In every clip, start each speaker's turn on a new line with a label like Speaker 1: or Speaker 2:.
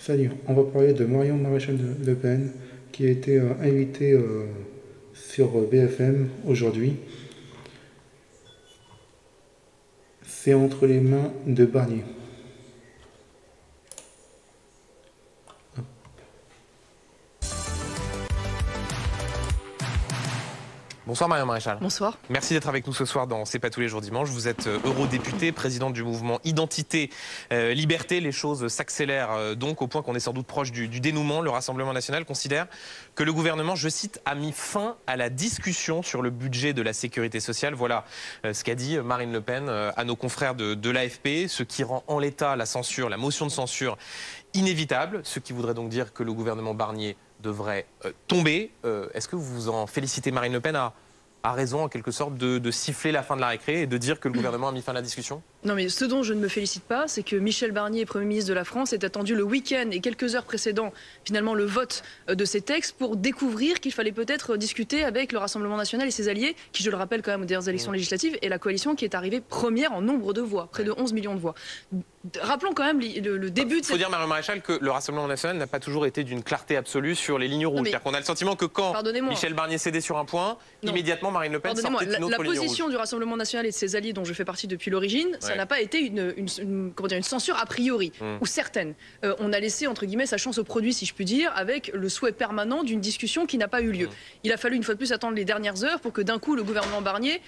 Speaker 1: Salut, on va parler de Marion Maréchal Le Pen qui a été invitée sur BFM aujourd'hui. C'est entre les mains de Barnier.
Speaker 2: Bonsoir Marion Maréchal.
Speaker 3: Bonsoir.
Speaker 2: Merci d'être avec nous ce soir dans C'est pas tous les jours dimanche. Vous êtes eurodéputée, présidente du mouvement Identité Liberté. Les choses s'accélèrent donc au point qu'on est sans doute proche du dénouement. Le Rassemblement national considère que le gouvernement, je cite, a mis fin à la discussion sur le budget de la sécurité sociale. Voilà ce qu'a dit Marine Le Pen à nos confrères de l'AFP, ce qui rend en l'état la censure, la motion de censure inévitable, ce qui voudrait donc dire que le gouvernement Barnier devrait tomber. Est-ce que vous vous en félicitez? Marine Le Pen a raison en quelque sorte de siffler la fin de la récré et de dire que le gouvernement a mis fin à la discussion?
Speaker 3: Non, mais ce dont je ne me félicite pas, c'est que Michel Barnier, Premier ministre de la France, ait attendu le week-end et quelques heures précédant finalement le vote de ces textes pour découvrir qu'il fallait peut-être discuter avec le Rassemblement national et ses alliés, qui, je le rappelle quand même aux dernières élections législatives, est la coalition qui est arrivée première en nombre de voix, près de 11 millions de voix. Rappelons quand même le début de cette...
Speaker 2: Il faut dire, Marion Maréchal, que le Rassemblement national n'a pas toujours été d'une clarté absolue sur les lignes rouges. C'est-à-dire qu'on a le sentiment que quand Michel Barnier cédait sur un point, immédiatement Marine Le Pen sortait une autre ligne rouge.
Speaker 3: La position du Rassemblement national et de ses alliés, dont je fais partie depuis l'origine, ça n'a pas été une censure a priori, ou certaine. On a laissé, entre guillemets, sa chance au produit, si je puis dire, avec le souhait permanent d'une discussion qui n'a pas eu lieu. Il a fallu une fois de plus attendre les dernières heures pour que d'un coup le gouvernement Barnier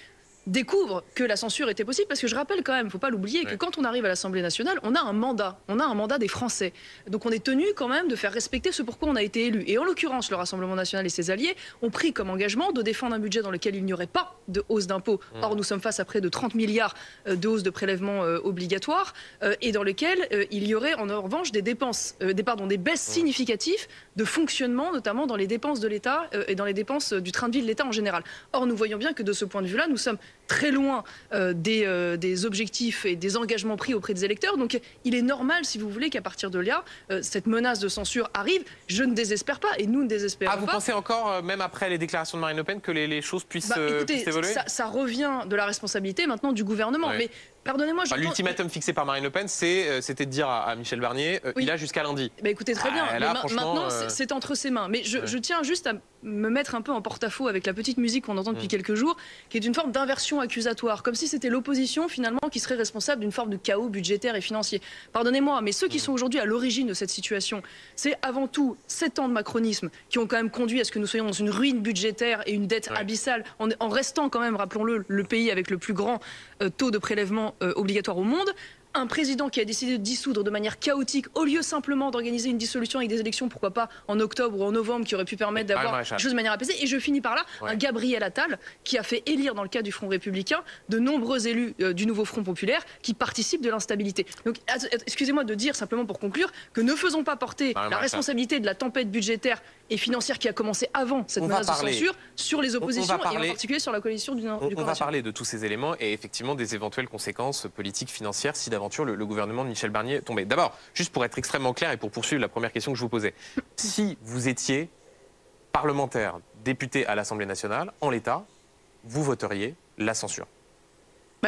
Speaker 3: découvre que la censure était possible, parce que je rappelle quand même, il ne faut pas l'oublier, que quand on arrive à l'Assemblée nationale, on a un mandat des Français. Donc on est tenu quand même de faire respecter ce pourquoi on a été élu. Et en l'occurrence, le Rassemblement national et ses alliés ont pris comme engagement de défendre un budget dans lequel il n'y aurait pas de hausse d'impôts. Or, nous sommes face à près de 30 milliards de hausse de prélèvements obligatoires et dans lequel il y aurait en revanche des baisses significatives de fonctionnement, notamment dans les dépenses de l'État et dans les dépenses du train de vie de l'État en général. Or, nous voyons bien que de ce point de vue-là, nous sommes très loin des objectifs et des engagements pris auprès des électeurs. Donc il est normal, si vous voulez, qu'à partir de là, cette menace de censure arrive. Je ne désespère pas et nous ne désespérons pas.
Speaker 2: Vous pensez encore, même après les déclarations de Marine Le Pen, que les choses puissent évoluer?
Speaker 3: Ça revient de la responsabilité maintenant du gouvernement. Mais pardonnez-moi,
Speaker 2: l'ultimatum fixé par Marine Le Pen, c'était de dire à Michel Barnier, il a jusqu'à lundi.
Speaker 3: Écoutez, très bien. Maintenant, c'est entre ses mains. Mais je tiens juste à me mettre un peu en porte-à-faux avec la petite musique qu'on entend depuis quelques jours, qui est une forme d'inversion accusatoire, comme si c'était l'opposition finalement qui serait responsable d'une forme de chaos budgétaire et financier. Pardonnez-moi, mais ceux qui sont aujourd'hui à l'origine de cette situation, c'est avant tout 7 ans de macronisme qui ont quand même conduit à ce que nous soyons dans une ruine budgétaire et une dette abyssale, en restant quand même, rappelons-le, le pays avec le plus grand taux de prélèvement obligatoire au monde. Un président qui a décidé de dissoudre de manière chaotique, au lieu simplement d'organiser une dissolution avec des élections, pourquoi pas en octobre ou en novembre, qui aurait pu permettre d'avoir les choses de manière apaisée. Et je finis par là, un Gabriel Attal qui a fait élire, dans le cas du Front républicain, de nombreux élus du nouveau Front populaire qui participent de l'instabilité. Donc, excusez-moi de dire simplement pour conclure que ne faisons pas porter la responsabilité de la tempête budgétaire et financière qui a commencé avant cette menace de censure sur les oppositions et en particulier sur la coalition du camp
Speaker 2: On va parler de tous ces éléments et effectivement des éventuelles conséquences politiques, financières si d'aventure le gouvernement de Michel Barnier tombait. D'abord, juste pour être extrêmement clair et pour poursuivre la première question que je vous posais, si vous étiez parlementaire, député à l'Assemblée nationale, en l'état, vous voteriez la censure?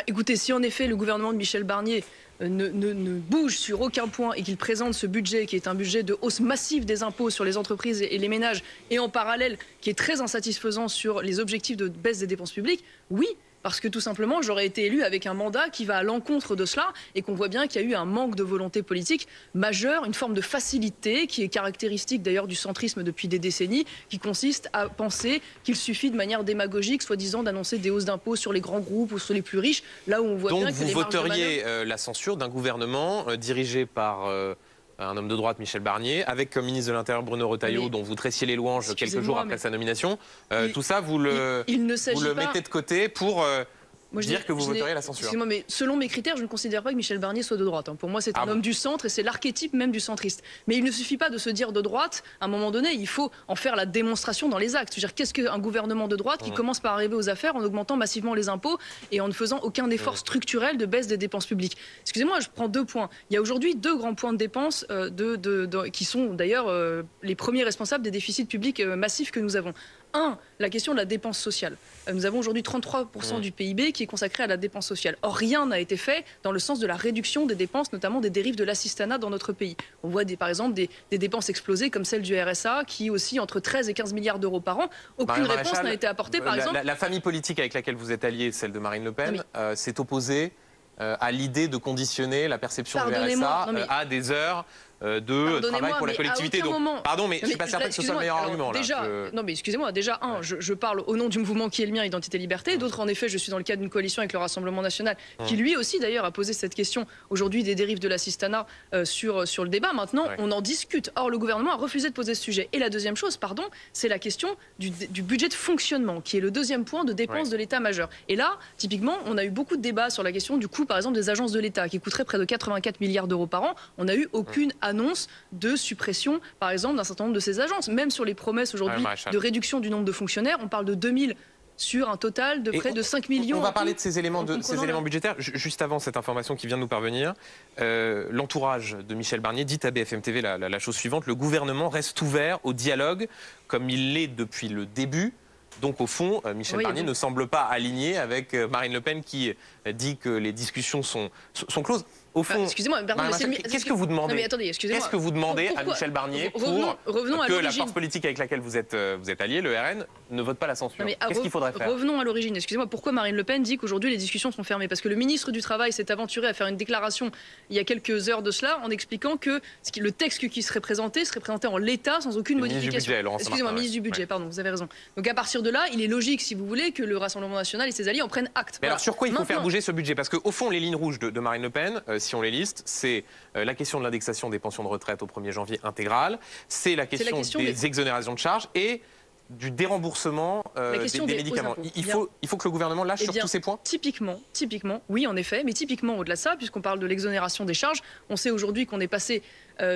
Speaker 3: Écoutez, si en effet le gouvernement de Michel Barnier ne bouge sur aucun point et qu'il présente ce budget qui est un budget de hausse massive des impôts sur les entreprises et les ménages et en parallèle qui est très insatisfaisant sur les objectifs de baisse des dépenses publiques, oui. Parce que tout simplement, j'aurais été élu avec un mandat qui va à l'encontre de cela et qu'on voit bien qu'il y a eu un manque de volonté politique majeur, une forme de facilité qui est caractéristique d'ailleurs du centrisme depuis des décennies, qui consiste à penser qu'il suffit de manière démagogique, soi-disant, d'annoncer des hausses d'impôts sur les grands groupes ou sur les plus riches, là où on voit bien que les marges de manœuvre...
Speaker 2: Donc vous voteriez la censure d'un gouvernement dirigé par... un homme de droite, Michel Barnier, avec comme ministre de l'Intérieur Bruno Retailleau, dont vous tressiez les louanges quelques jours après sa nomination. Tout ça, vous le mettez de côté pour dire que vous voteriez la censure.
Speaker 3: Excusez-moi, mais selon mes critères, je ne considère pas que Michel Barnier soit de droite. Pour moi, c'est un homme du centre et c'est l'archétype même du centriste. Mais il ne suffit pas de se dire de droite. À un moment donné, il faut en faire la démonstration dans les actes. Je veux dire, qu'est-ce qu'un gouvernement de droite qui commence par arriver aux affaires en augmentant massivement les impôts et en ne faisant aucun effort structurel de baisse des dépenses publiques? Excusez-moi, je prends 2 points. Il y a aujourd'hui 2 grands points de dépenses qui sont d'ailleurs les premiers responsables des déficits publics massifs que nous avons. la question de la dépense sociale. Nous avons aujourd'hui 33% du PIB qui est consacré à la dépense sociale. Or, rien n'a été fait dans le sens de la réduction des dépenses, notamment des dérives de l'assistanat dans notre pays. On voit par exemple des dépenses exploser comme celle du RSA qui aussi entre 13 et 15 milliards d'euros par an. Aucune réponse n'a été apportée, par exemple.
Speaker 2: La famille politique avec laquelle vous êtes allié, celle de Marine Le Pen, s'est opposée à l'idée de conditionner la perception du RSA à des heures de travail pour la collectivité. Pardon, mais je ne suis pas certain que ce soit le meilleur argument.
Speaker 3: Non, mais excusez-moi, déjà, je parle au nom du mouvement qui est le mien, Identité Liberté. D'autres, en effet, je suis dans le cadre d'une coalition avec le Rassemblement National, qui lui aussi, d'ailleurs, a posé cette question aujourd'hui des dérives de l'assistanat sur le débat. Maintenant, on en discute. Or, le gouvernement a refusé de poser ce sujet. Et la deuxième chose, c'est la question du budget de fonctionnement, qui est le deuxième point de dépense de l'État majeur. Et là, typiquement, on a eu beaucoup de débats sur la question du coût, par exemple, des agences de l'État, qui coûteraient près de 84 milliards d'euros par an. On n'a eu aucune annonce de suppression, par exemple, d'un certain nombre de ces agences. Même sur les promesses aujourd'hui de réduction du nombre de fonctionnaires, on parle de 2000 sur un total de près de 5 millions.
Speaker 2: On va parler de ces éléments budgétaires. Juste avant cette information qui vient de nous parvenir, l'entourage de Michel Barnier dit à BFM TV la chose suivante: le gouvernement reste ouvert au dialogue comme il l'est depuis le début. Donc au fond, Michel Barnier ne semble pas aligné avec Marine Le Pen qui dit que les discussions sont closes. Au fond,
Speaker 3: excusez-moi,
Speaker 2: qu'est-ce que vous demandez?
Speaker 3: Non, mais attendez, excusez-moi.
Speaker 2: Qu'est-ce que vous demandez à Michel Barnier pour que la force politique avec laquelle vous êtes allié, le RN, ne vote pas la censure? Qu'est-ce qu'il faudrait faire?
Speaker 3: Revenons à l'origine. Excusez-moi, pourquoi Marine Le Pen dit qu'aujourd'hui les discussions sont fermées? Parce que le ministre du Travail s'est aventuré à faire une déclaration il y a quelques heures de cela en expliquant que le texte qui serait présenté en l'état sans aucune modification. Excusez-moi, ministre du Budget, pardon, vous avez raison. Donc à partir de là, il est logique, si vous voulez, que le Rassemblement National et ses alliés en prennent acte.
Speaker 2: Mais alors sur quoi il faut faire bouger ce budget? Parce qu'au fond, les lignes rouges de Marine Le Pen, si on les liste, c'est la question de l'indexation des pensions de retraite au 1er janvier intégrale, c'est la question des exonérations de charges et du déremboursement des médicaments. Il faut que le gouvernement lâche sur tous ces points?
Speaker 3: Typiquement, oui en effet, mais typiquement au-delà de ça, puisqu'on parle de l'exonération des charges, on sait aujourd'hui qu'on est passé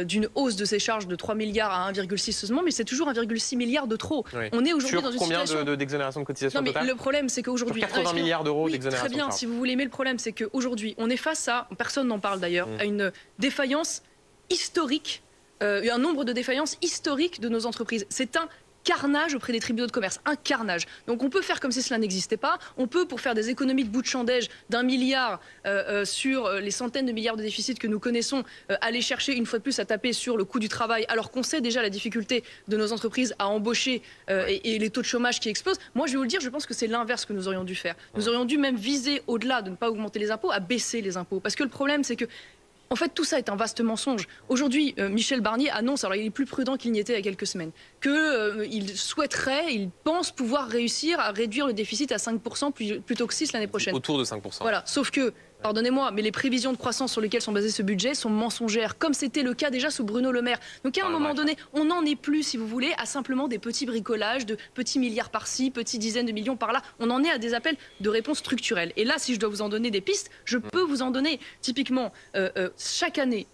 Speaker 3: d'une hausse de ces charges de 3 milliards à 1,6 seulement, mais c'est toujours 1,6 milliard de trop. On est aujourd'hui dans une situation...
Speaker 2: Combien d'exonération de cotisation totale?
Speaker 3: Le problème, c'est qu'aujourd'hui...
Speaker 2: 80 milliards d'euros d'exonération.
Speaker 3: Très bien, si vous voulez, mais le problème, c'est qu'aujourd'hui, on est face à, personne n'en parle d'ailleurs, à une défaillance historique, un nombre de défaillances historiques de nos entreprises. C'est un carnage auprès des tribunaux de commerce, un carnage. Donc on peut faire comme si cela n'existait pas, on peut, pour faire des économies de bout de chandelle d'1 milliard sur les centaines de milliards de déficits que nous connaissons, aller chercher une fois de plus à taper sur le coût du travail, alors qu'on sait déjà la difficulté de nos entreprises à embaucher et les taux de chômage qui explosent. Moi je vais vous le dire, je pense que c'est l'inverse que nous aurions dû faire. Nous aurions dû même viser, au-delà de ne pas augmenter les impôts, à baisser les impôts. Parce que le problème, c'est que en fait, tout ça est un vaste mensonge. Aujourd'hui, Michel Barnier annonce, alors il est plus prudent qu'il n'y était il y a quelques semaines, qu'il souhaiterait, il pense pouvoir réussir à réduire le déficit à 5% plutôt que 6% l'année prochaine.
Speaker 2: Autour de 5%.
Speaker 3: Voilà, sauf que, pardonnez-moi, mais les prévisions de croissance sur lesquelles sont basés ce budget sont mensongères, comme c'était le cas déjà sous Bruno Le Maire. Donc à un moment donné, on n'en est plus, si vous voulez, à simplement des petits bricolages, de petits milliards par-ci, petites dizaines de millions par-là. On en est à des appels de réponse structurelles. Et là, si je dois vous en donner des pistes, je peux vous en donner. Typiquement, chaque année,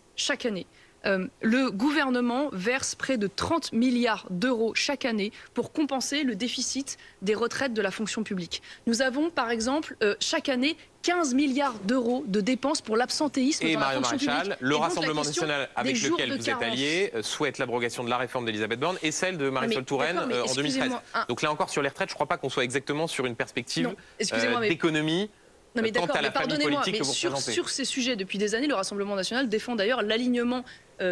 Speaker 3: le gouvernement verse près de 30 milliards d'euros chaque année pour compenser le déficit des retraites de la fonction publique. Nous avons, par exemple, chaque année 15 milliards d'euros de dépenses pour l'absentéisme dans la fonction publique. Et
Speaker 2: Mario Maréchal, le Rassemblement national avec lequel vous êtes allié souhaite l'abrogation de la réforme d'Elisabeth Borne et celle de Marisol Touraine en 2013. Donc là encore, sur les retraites, je ne crois pas qu'on soit exactement sur une perspective d'économie.
Speaker 3: Non mais d'accord, mais pardonnez-moi, mais sur ces sujets, depuis des années, le Rassemblement national défend d'ailleurs l'alignement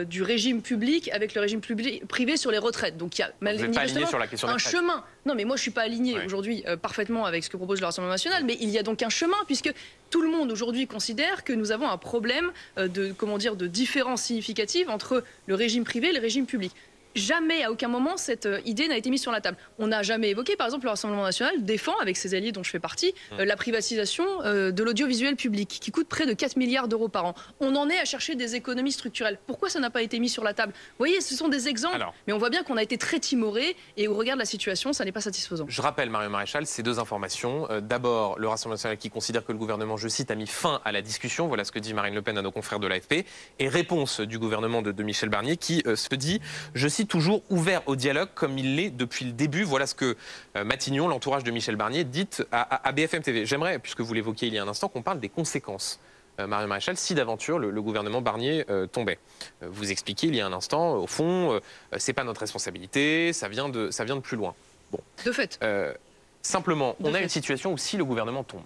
Speaker 3: du régime public avec le régime privé sur les retraites. Donc il y a manifestement
Speaker 2: sur la question
Speaker 3: un chemin. Non mais moi je suis pas aligné aujourd'hui parfaitement avec ce que propose le Rassemblement national, mais il y a donc un chemin puisque tout le monde aujourd'hui considère que nous avons un problème de différence significative entre le régime privé et le régime public. Jamais, à aucun moment, cette idée n'a été mise sur la table. On n'a jamais évoqué, par exemple, le Rassemblement national défend, avec ses alliés dont je fais partie, la privatisation de l'audiovisuel public, qui coûte près de 4 milliards d'euros par an. On en est à chercher des économies structurelles. Pourquoi ça n'a pas été mis sur la table? Vous voyez, ce sont des exemples, mais on voit bien qu'on a été très timoré, et au regard de la situation, ça n'est pas satisfaisant.
Speaker 2: Je rappelle, Mario Maréchal, ces deux informations. D'abord, le Rassemblement national qui considère que le gouvernement, je cite, a mis fin à la discussion. Voilà ce que dit Marine Le Pen à nos confrères de l'AFP. Et réponse du gouvernement de Michel Barnier qui se dit, je cite, toujours ouvert au dialogue comme il l'est depuis le début. Voilà ce que Matignon, l'entourage de Michel Barnier, dit à BFM TV. J'aimerais, puisque vous l'évoquiez il y a un instant, qu'on parle des conséquences. Mario Maréchal, si d'aventure le gouvernement Barnier tombait. Vous expliquez il y a un instant, au fond, c'est pas notre responsabilité, ça vient de plus loin. Bon.
Speaker 3: De fait.
Speaker 2: Simplement, on a une situation où si le gouvernement tombe,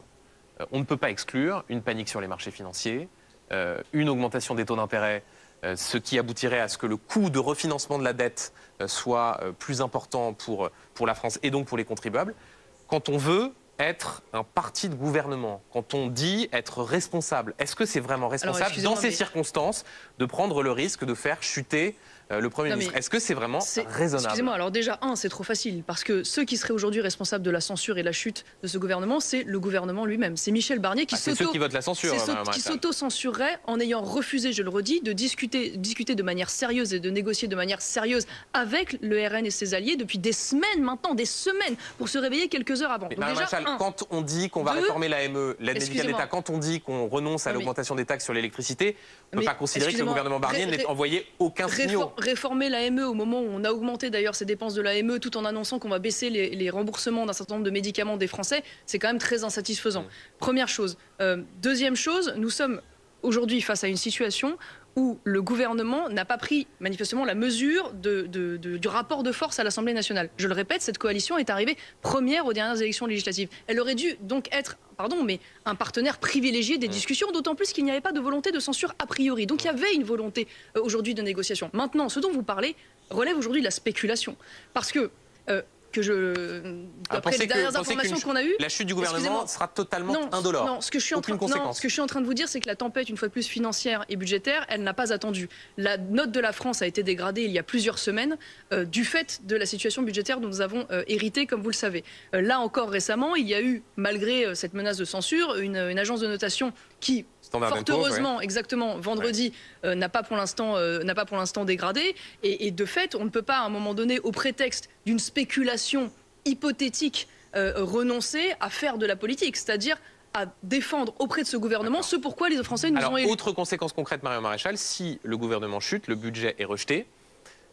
Speaker 2: on ne peut pas exclure une panique sur les marchés financiers, une augmentation des taux d'intérêt, ce qui aboutirait à ce que le coût de refinancement de la dette soit plus important pour la France et donc pour les contribuables. Quand on veut être un parti de gouvernement, quand on dit être responsable, est-ce que c'est vraiment responsable dans ces circonstances de prendre le risque de faire chuter le Premier ministre? Est-ce que c'est vraiment raisonnable?
Speaker 3: Excusez-moi, alors déjà, c'est trop facile, parce que ceux qui seraient aujourd'hui responsables de la censure et la chute de ce gouvernement, c'est le gouvernement lui-même. C'est Michel Barnier qui
Speaker 2: c'est ceux qui votent la censure,
Speaker 3: qui s'auto-censurerait en ayant refusé, je le redis, de discuter de manière sérieuse et de négocier de manière sérieuse avec le RN et ses alliés depuis des semaines maintenant, des semaines, pour se réveiller quelques heures avant.
Speaker 2: Donc déjà, quand on dit qu'on va réformer l'AME, l'aide médicale d'État, quand on dit qu'on renonce à l'augmentation des taxes sur l'électricité, on ne peut pas considérer que le gouvernement Barnier n'ait envoyé aucun signal.
Speaker 3: Réformer l'AME au moment où on a augmenté d'ailleurs ces dépenses de l'AME tout en annonçant qu'on va baisser les remboursements d'un certain nombre de médicaments des Français, c'est quand même très insatisfaisant. Première chose. Deuxième chose, nous sommes aujourd'hui face à une situation où le gouvernement n'a pas pris manifestement la mesure du rapport de force à l'Assemblée nationale. Je le répète, cette coalition est arrivée première aux dernières élections législatives. Elle aurait dû donc être, mais un partenaire privilégié des discussions, d'autant plus qu'il n'y avait pas de volonté de censure a priori. Donc il y avait une volonté aujourd'hui de négociation. Maintenant, ce dont vous parlez relève aujourd'hui de la spéculation. Parce que d'après les dernières informations qu'on a eues,
Speaker 2: la chute du gouvernement sera totalement indolore.
Speaker 3: Non, ce que je suis en train de vous dire, c'est que la tempête, une fois de plus financière et budgétaire, elle n'a pas attendu. La note de la France a été dégradée il y a plusieurs semaines du fait de la situation budgétaire dont nous avons hérité, comme vous le savez. Là encore récemment, il y a eu, malgré cette menace de censure, une agence de notation qui, fort heureusement, exactement, vendredi, n'a pas pour l'instant dégradé. Et de fait, on ne peut pas, à un moment donné, au prétexte d'une spéculation hypothétique, renoncer à faire de la politique, c'est-à-dire à défendre auprès de ce gouvernement ce pourquoi les Français nous ont élus.
Speaker 2: Autre conséquence concrète, Marion Maréchal, si le gouvernement chute, le budget est rejeté,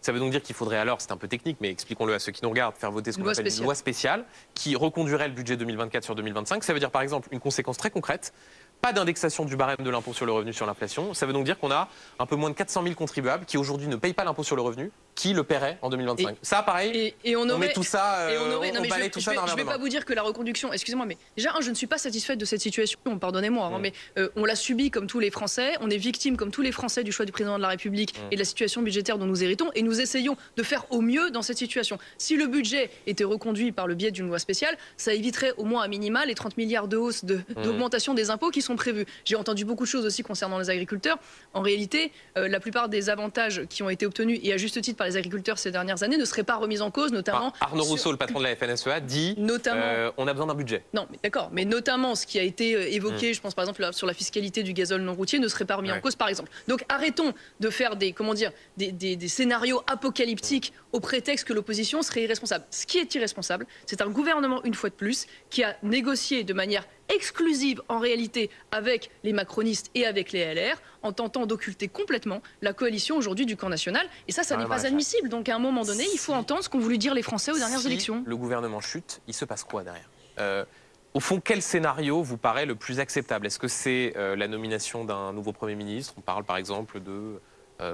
Speaker 2: ça veut donc dire qu'il faudrait alors, c'est un peu technique, mais expliquons-le à ceux qui nous regardent, faire voter ce qu'on appelle une loi spéciale qui reconduirait le budget 2024 sur 2025. Ça veut dire par exemple une conséquence très concrète, pas d'indexation du barème de l'impôt sur le revenu sur l'inflation. Ça veut donc dire qu'on a un peu moins de 400 000 contribuables qui aujourd'hui ne payent pas l'impôt sur le revenu, qui le paieraient en 2025. Ça, pareil, on met tout ça, on balaye tout ça dans un
Speaker 3: Je ne vais pas vous dire que la reconduction, excusez-moi, mais déjà, je ne suis pas satisfaite de cette situation, pardonnez-moi, mais on l'a subie comme tous les Français, on est victime comme tous les Français du choix du président de la République et de la situation budgétaire dont nous héritons, et nous essayons de faire au mieux dans cette situation. Si le budget était reconduit par le biais d'une loi spéciale, ça éviterait au moins à minima les 30 milliards de hausse d'augmentation des impôts qui sont prévus. J'ai entendu beaucoup de choses aussi concernant les agriculteurs. En réalité, la plupart des avantages qui ont été obtenus, et à juste titre par les agriculteurs ces dernières années, ne seraient pas remis en cause, notamment...
Speaker 2: Arnaud Rousseau, le patron de la FNSEA, dit on a besoin d'un budget. Non, mais d'accord. Mais notamment, ce qui a été évoqué, je pense par exemple sur la fiscalité du gazole non routier, ne serait pas remis en cause, par exemple. Donc arrêtons de faire des scénarios apocalyptiques au prétexte que l'opposition serait irresponsable. Ce qui est irresponsable, c'est un gouvernement, une fois de plus, qui a négocié de manière exclusive en réalité avec les macronistes et avec les LR, en tentant d'occulter complètement la coalition aujourd'hui du camp national. Et ça n'est pas admissible. Donc à un moment donné, il faut entendre ce qu'ont voulu dire les Français aux dernières élections. Le gouvernement chute, il se passe quoi derrière? Au fond, quel scénario vous paraît le plus acceptable? Est-ce que c'est la nomination d'un nouveau Premier ministre? On parle par exemple de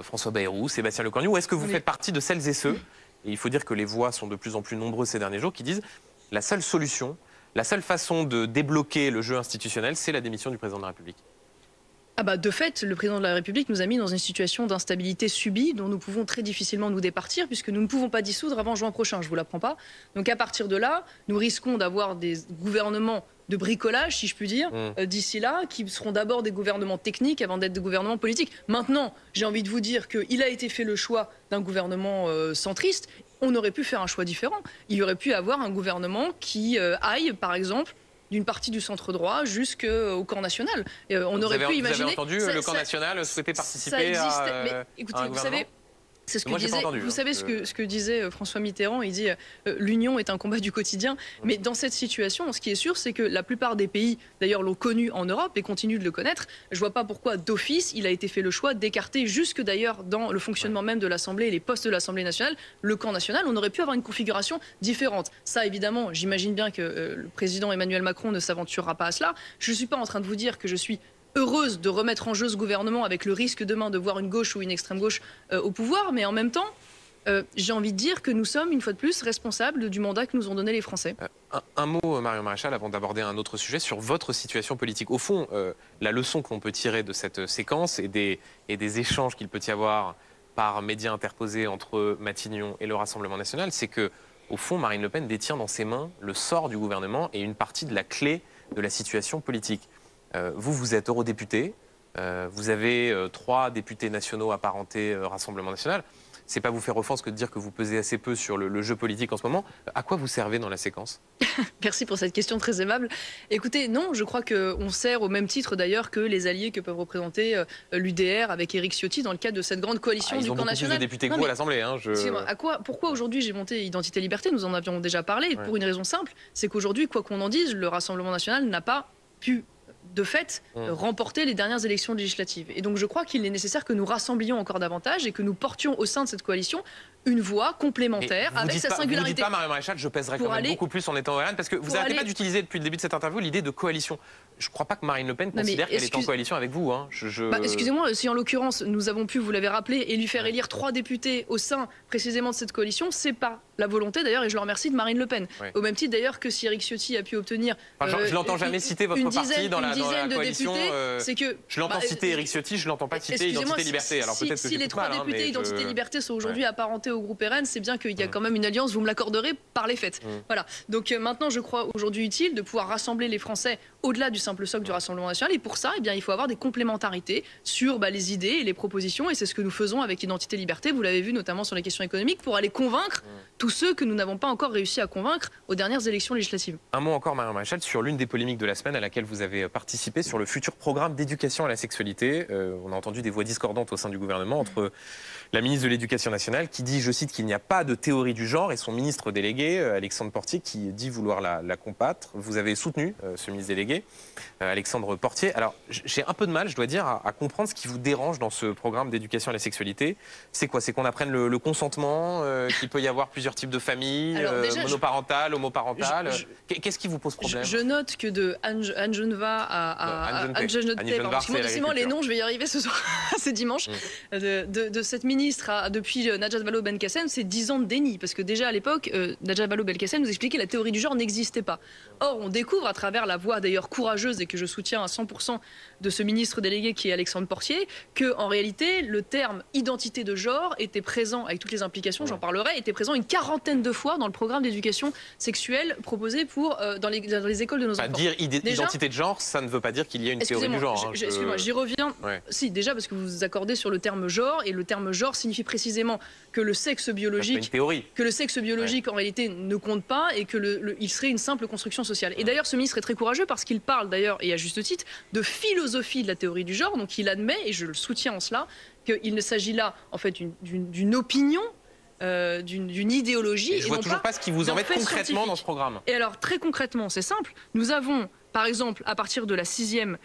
Speaker 2: François Bayrou, Sébastien Lecornu, ou est-ce que vous faites partie de celles et ceux, et il faut dire que les voix sont de plus en plus nombreuses ces derniers jours, qui disent la seule solution, la seule façon de débloquer le jeu institutionnel, c'est la démission du président de la République?
Speaker 3: De fait, le président de la République nous a mis dans une situation d'instabilité subie dont nous pouvons très difficilement nous départir puisque nous ne pouvons pas dissoudre avant juin prochain, je ne vous l'apprends pas. Donc à partir de là, nous risquons d'avoir des gouvernements de bricolage, si je puis dire, d'ici là, qui seront d'abord des gouvernements techniques avant d'être des gouvernements politiques. Maintenant, j'ai envie de vous dire qu'il a été fait le choix d'un gouvernement centriste. On aurait pu faire un choix différent. Il y aurait pu avoir un gouvernement qui aille, par exemple, d'une partie du centre droit jusqu'au camp national. On aurait pu imaginer...
Speaker 2: Vous avez entendu le camp national souhaiter participer à
Speaker 3: mais écoutez,
Speaker 2: un gouvernement?
Speaker 3: C'est ce que disait, vous savez ce que disait François Mitterrand, il dit l'union est un combat du quotidien. Mais dans cette situation, ce qui est sûr, c'est que la plupart des pays, d'ailleurs, l'ont connu en Europe et continuent de le connaître. Je ne vois pas pourquoi, d'office, il a été fait le choix d'écarter, jusque d'ailleurs dans le fonctionnement même de l'Assemblée et les postes de l'Assemblée nationale, le camp national. On aurait pu avoir une configuration différente. Ça, évidemment, j'imagine bien que le président Emmanuel Macron ne s'aventurera pas à cela. Je ne suis pas en train de vous dire que je suis heureuse de remettre en jeu ce gouvernement avec le risque demain de voir une gauche ou une extrême gauche au pouvoir, mais en même temps, j'ai envie de dire que nous sommes, une fois de plus, responsables du mandat que nous ont donné les Français.
Speaker 2: Un mot, Marion Maréchal, avant d'aborder un autre sujet, sur votre situation politique. Au fond, la leçon que l'on peut tirer de cette séquence et des échanges qu'il peut y avoir par médias interposés entre Matignon et le Rassemblement national, c'est que, au fond, Marine Le Pen détient dans ses mains le sort du gouvernement et une partie de la clé de la situation politique. Vous êtes eurodéputé, vous avez 3 députés nationaux apparentés Rassemblement national. C'est pas vous faire offense que de dire que vous pesez assez peu sur le jeu politique en ce moment. À quoi vous servez dans la séquence?
Speaker 3: Merci pour cette question très aimable. Écoutez, non, je crois qu'on sert au même titre d'ailleurs que les alliés que peuvent représenter l'UDR avec Éric Ciotti dans le cadre de cette grande coalition du camp national.
Speaker 2: Ils ont beaucoup plus de députés que vous à l'Assemblée. Hein,
Speaker 3: pourquoi aujourd'hui j'ai monté Identité Liberté? Nous en avions déjà parlé, pour une raison simple, c'est qu'aujourd'hui, quoi qu'on en dise, le Rassemblement national n'a pas pu de fait, remporter les dernières élections législatives. Et donc je crois qu'il est nécessaire que nous rassemblions encore davantage et que nous portions au sein de cette coalition une voie complémentaire avec sa singularité.
Speaker 2: Vous ne dites pas, Marion Maréchal, je pèserai quand même beaucoup plus en étant au RN, parce que vous n'arrêtez pas d'utiliser depuis le début de cette interview l'idée de coalition. Je ne crois pas que Marine Le Pen considère qu'elle est en coalition avec vous. Hein.
Speaker 3: Excusez-moi, si en l'occurrence nous avons pu, vous l'avez rappelé, et lui faire élire 3 députés au sein précisément de cette coalition, c'est pas la volonté d'ailleurs, et je le remercie, de Marine Le Pen. Au même titre d'ailleurs que si Éric Ciotti a pu obtenir
Speaker 2: je l'entends jamais citer votre parti dans la coalition.
Speaker 3: C'est que
Speaker 2: je l'entends citer Éric Ciotti, je l'entends pas citer Identité Liberté. Alors peut-être que
Speaker 3: si les 3 députés Identité Liberté sont aujourd'hui apparentés au groupe RN, c'est bien qu'il y a quand même une alliance, vous me l'accorderez, par les faits. Voilà. Donc maintenant, je crois aujourd'hui utile de pouvoir rassembler les Français au-delà du simple socle du Rassemblement national. Et pour ça, eh bien, il faut avoir des complémentarités sur les idées et les propositions. Et c'est ce que nous faisons avec Identité Liberté. Vous l'avez vu notamment sur les questions économiques, pour aller convaincre tous ceux que nous n'avons pas encore réussi à convaincre aux dernières élections législatives.
Speaker 2: Un mot encore, Marion Maréchal, sur l'une des polémiques de la semaine à laquelle vous avez participé sur le futur programme d'éducation à la sexualité. On a entendu des voix discordantes au sein du gouvernement entre la ministre de l'Éducation nationale qui dit, je cite, qu'il n'y a pas de théorie du genre, et son ministre délégué, Alexandre Portier, qui dit vouloir la combattre. Vous avez soutenu ce ministre délégué, Alexandre Portier. Alors, j'ai un peu de mal, je dois dire, à comprendre ce qui vous dérange dans ce programme d'éducation à la sexualité. C'est quoi? C'est qu'on apprenne le consentement, qu'il peut y avoir plusieurs types de familles, monoparentales, homoparentales. Qu'est-ce qui vous pose problème?
Speaker 3: Je note que de Anne Geneva à Anne Geneva, décidément les noms, je vais y arriver ce soir, c'est dimanche, de cette ministre depuis Najat Vallaud-Belkacem, c'est 10 ans de déni, parce que déjà à l'époque, Najat Vallaud-Belkacem nous expliquait que la théorie du genre n'existait pas. Or, on découvre à travers la voix d'ailleurs courageuse et que je soutiens à 100% de ce ministre délégué qui est Alexandre Portier, que en réalité, le terme identité de genre était présent, avec toutes les implications, j'en parlerai, était présent une 40aine de fois dans le programme d'éducation sexuelle proposé dans les écoles de nos enfants.
Speaker 2: Dire identité de genre, ça ne veut pas dire qu'il y a une théorie du genre.
Speaker 3: Excusez-moi, j'y reviens. Si, déjà parce que vous vous accordez sur le terme genre, et le terme genre signifie précisément que le sexe biologique, en réalité ne compte pas et que il serait une simple construction sociale. Et d'ailleurs, ce ministre est très courageux parce qu'il parle d'ailleurs, et à juste titre, de philosophie de la théorie du genre. Donc il admet, et je le soutiens en cela, qu'il ne s'agit là en fait d'une opinion, d'une idéologie.
Speaker 2: Et je vois toujours pas ce qui vous embête concrètement dans ce programme.
Speaker 3: Et alors très concrètement, c'est simple. Nous avons par exemple, à partir de la 6e,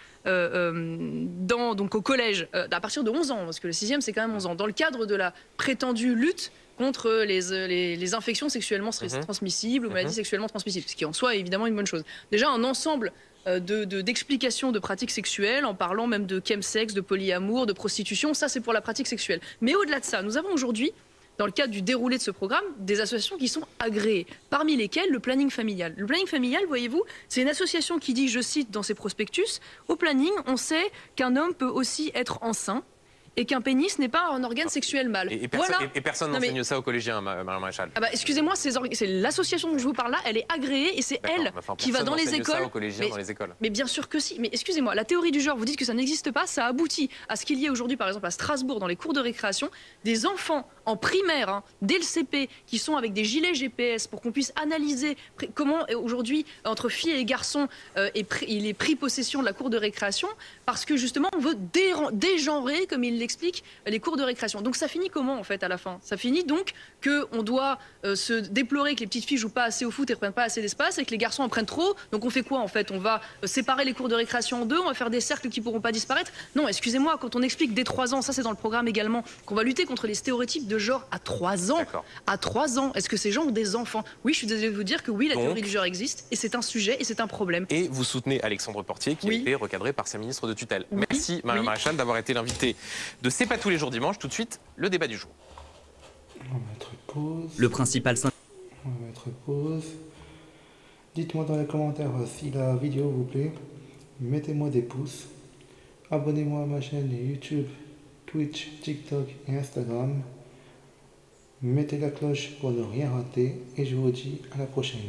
Speaker 3: donc au collège, à partir de 11 ans, parce que le 6e c'est quand même 11 ans, dans le cadre de la prétendue lutte contre les infections sexuellement transmissibles ou maladies sexuellement transmissibles, ce qui en soi est évidemment une bonne chose. Déjà un ensemble d'explications de pratiques sexuelles, en parlant même de chemsex, de polyamour, de prostitution, ça c'est pour la pratique sexuelle. Mais au-delà de ça, nous avons aujourd'hui, dans le cadre du déroulé de ce programme, des associations qui sont agréées, parmi lesquelles le planning familial. Le planning familial, voyez-vous, c'est une association qui dit, je cite dans ses prospectus, au planning, on sait qu'un homme peut aussi être enceint et qu'un pénis n'est pas un organe sexuel mâle.
Speaker 2: Et personne n'enseigne ça aux collégiens, Marion Maréchal.
Speaker 3: Excusez-moi, c'est l'association dont je vous parle là, elle est agréée et c'est elle qui va dans les écoles.
Speaker 2: Ça aux collégiens, dans les écoles.
Speaker 3: Mais bien sûr que si. Mais excusez-moi, la théorie du genre, vous dites que ça n'existe pas, ça aboutit à ce qu'il y ait aujourd'hui, par exemple à Strasbourg, dans les cours de récréation, des enfants en primaire, dès le CP, qui sont avec des gilets GPS pour qu'on puisse analyser comment aujourd'hui, entre filles et garçons, il est pris possession de la cour de récréation, parce que justement, on veut dégenrer, comme il l'explique, les cours de récréation. Donc ça finit comment, en fait, à la fin? Ça finit donc qu'on doit se déplorer que les petites filles jouent pas assez au foot et ne prennent pas assez d'espace, et que les garçons en prennent trop. Donc on fait quoi, en fait? On va séparer les cours de récréation en deux, on va faire des cercles qui pourront pas disparaître? Non, excusez-moi, quand on explique dès 3 ans, ça c'est dans le programme également, qu'on va lutter contre les stéréotypes de genre à 3 ans. À 3 ans, est-ce que ces gens ont des enfants? Oui, je suis désolée de vous dire que oui, la théorie du genre existe, et c'est un sujet, et c'est un problème.
Speaker 2: Et vous soutenez Alexandre Portier, qui a été recadré par sa ministre de tutelle. Merci, Marion Maréchal, d'avoir été l'invité de C'est pas tous les jours dimanche. Tout de suite, le débat du jour.
Speaker 1: pause.
Speaker 4: Le principal syndicat.
Speaker 1: On va mettre pause. Dites-moi dans les commentaires si la vidéo vous plaît. Mettez-moi des pouces. Abonnez-moi à ma chaîne YouTube, Twitch, TikTok et Instagram. Mettez la cloche pour ne rien rater et je vous dis à la prochaine.